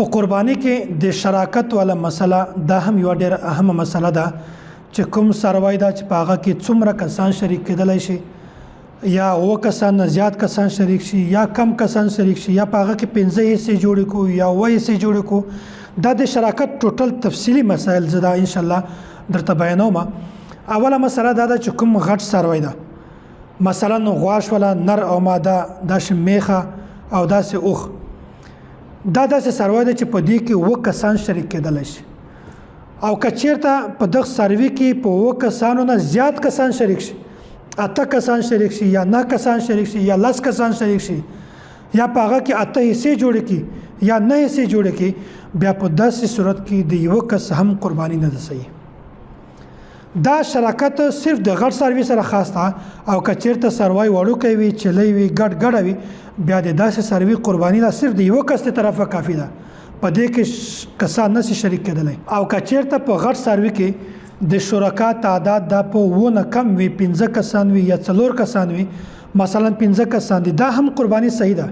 په قرباني کې د شراکت والا مسله دا هم یو ډېر اهمه مسله ده چې کوم څاروی دا چې په هغه کې څومره کسان شریک کېدلی شي یا اووه کسان نه زیات کسان شریک شي یا کم کسان شریک شي یا په هغه کې 15 حصې جوړې کړو یا 9 حصې جوړې کړو دا د شراکت ټوټل تفصیلي مسایل زه دا انشاءالله درته بیانوم. اوله مسله دا ده چې کوم غټ څاروی ده مثلا غوا شوله نر او ماده داسې میخه او داسې اوښ دا داسې څاروی دی چې په دې کې 9 کسان شریک کېدلی شي او که چېرته په دغه څاروي کې په 9 کسانو نه زیات کسان شریک شي 8 کسان شریک شي یا 9 کسان شریک شي یا 10 کسان شریک شي یا په هغه کې 8 حصې جوړې کړي یا 9 حصې جوړې کړي بیا په داسې صورت کې د یو کس هم قرباني نه ده صحیح. دا شراکت صرف د غټ څاروي سره خاص ده او که چېرته څاروی وړوکی وي چلی وي ګډه وي بیا د داسې څاروي قرباني ده صرف د یو کس د طرفه کافي ده په دې کې کسان نشي شریک کېدلی. او که چېرته په غټ څاروي کې د شرکا تعداد دا په 9 نه کم وي 15 کسان وي یا 4 کسان وي مثلا 15 کسان دي دا هم قرباني صحیح ده.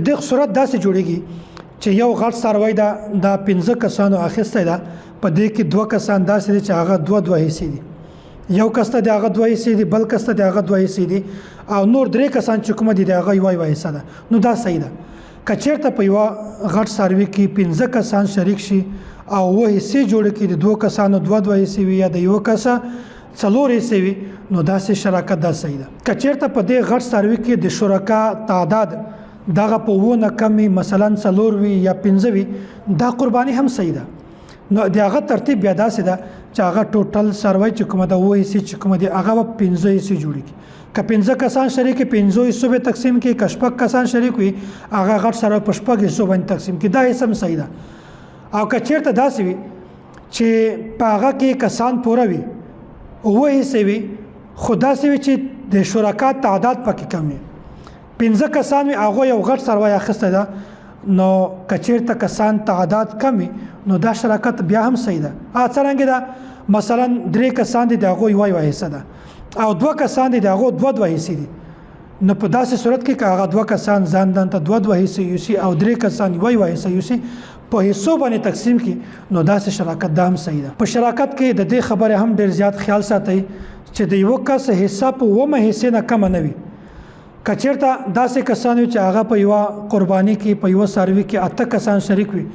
د صورت داسې جوړیږي چې یو غټ څاروی دا 15 کسانو اخیستی ده په دې کې 2 کسان داسې دي چې هغه 2 حصې دي یو کس ته د هغه 2 حصې دي بل کس ته د هغه 2 حصې دي او نور 3 کسان چې کومه دي د هغه یو حصه ده نو دا صحیح ده. که چېرته په یوه غټ څاروي کې 15 کسان شریک شي او 9 حصې جوړې کړي د 2 کسانو 2 حصې وي یا د یو کس 4 حصې وي نو داسې شراکت دا صحیح ده. که چېرته په دې غټ څاروي کې د شرکا تعداد دغه په 9 نه کم وي مثلا 4 وي یا 15 وي دا قرباني هم صحیح ده. نو د هغه ترتیب بیا داسې ده چې هغه ټوټل څاروی چې کومه ده 9 حصې چې کومه دي هغه به 15 حصې جوړې کړي. که 15 کسان شریک وي 15 حصو به تقسیم کړي که 6 کسان شریک وي هغه غټ څاروی په 6 حصو باندې تقسیم کړي دا حصه هم صحیح ده. او که چېرته داسې وي چې په هغه کې کسان پوره وي 9 حصې وي خو داسې وي چې د شرکا تعداد پکې کم وي 15 کسان وي هغه یو غټ څاروی اخیستی ده نو که چېرته کسان تعداد کم وي نو دا شراکت بیا هم صحیح ده. څرنګه ده مثلا 3 کسان دي د هغو یوه حصه ده او 2 کسان دي د هغو 2 حصې دي نو په داسې صورت کې که هغه 2 کسان ځان ته 2 حصې یوسي او 3 کسان یوه حصه یوسي په حصو باندې تقسیم کړي نو داسې شراکت دا هم صحیح ده. په شراکت کې د دې خبرې هم ډېر زیات خیال ساتئ چې د یو کس حصه په 9 حصې نه کمه نه وي. که چېرته داسې کسان وي چې هغه په یوه قرباني کې په یوه څاروي کې 8 کسان شریک وي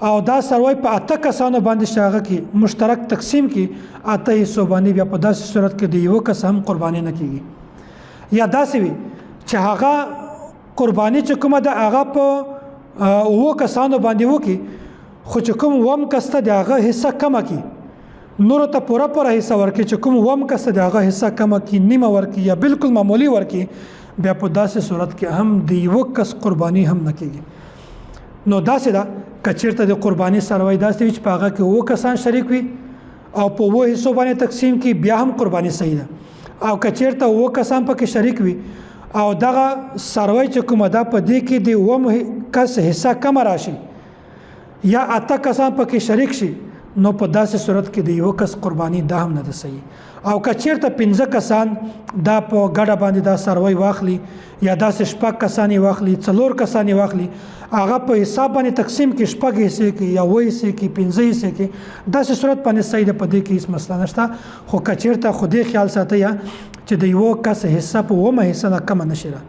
او دا څاروی په 8 کسانو باندې چې هغه کې مشترک تقسیم کړي 8 حصو باندې بیا په داسې صورت کې د یو کس هم قرباني نه کېږي. یا داسې وي چې هغه قرباني چې کومه ده هغه په 9 کسانو باندې وکړي خو چې کوم 9 کس ته د هغه حصه کمه کړي نورو ته پوره حصه ورکړي چې کوم 9 کس ته د هغه حصه کمه کړي نیمه ورکړي یا بالکل معمولی ورکړي بیا په داسې صورت کې هم د یو کس قرباني هم نه کېږي. نو داسې ده که چېرته د قرباني څاروی داسې وي چې په هغه کې 9 کسان شریک وي او په 9 حصو باندې تقسیم کړي بیا هم قرباني صحیح ده. او که چېرته 9 کسان پکې شریک وي او دغه څاروی چې کومه ده په دې کې د 9 کس حصه کمه راشي یا 8 کسان پکې شریک شي نو په داسې صورت کې د یو کس قرباني دا هم نه ده صحیح. او که چېرته 15 کسان دا په ګډه باندې دا څاروی واخلي یا داسې 6 کسان یې واخلي 4 کسان یې واخلي هغه په حساب باندې تقسیم کې 6 حصې کې یا 9 حصې کې 15 حصې کې داسې صورت باندې صحیح ده په دې کې هیڅ مسله نشته. خو که چېرته خو دې خیال ساتئ چې د یو کس حصه په 9 حصه نه کمه نشي ده.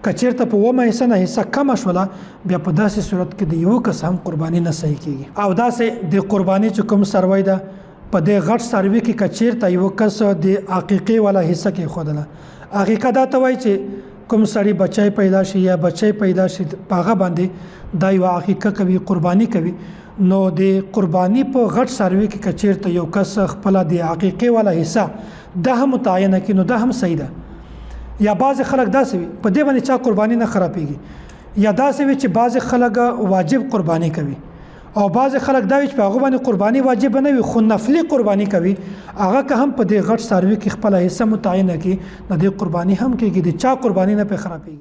که چېرته په 9 حصه نه حصه کمه شوله بیا په داسې صورت کې د یو کس هم قرباني نه صحیح کېږي. او داسې د قرباني چې کوم څاروی ده په دې غټ څاروي کې که چېرته یو کس د عقیقې والا حصه کېښودله عقیقه دا ته وایي چې کوم سړی بچی پیدا شي یا بچی پیدا شي په هغه باندې دا یوه عقیقه کوي قرباني کوي نو د قرباني په غټ څاروي کې که چېرته یو کس خپله د عقیقې والا حصه دا هم متعینه کړي نو دا هم صحیح ده. یا بعضې خلک داسې وي په دې باندې چا قرباني نه خرابېږي یا داسې وي چې بعضې خلک واجب قرباني کوي او بعضې خلک دا وي چې په هغو باندې قرباني واجب نه وي خو نفلي قرباني کوي هغه که هم په دې غټ څاروي کې خپله حصه متعینه کړي د دې قرباني هم کېږي د چا قرباني نه پرې خرابېږي.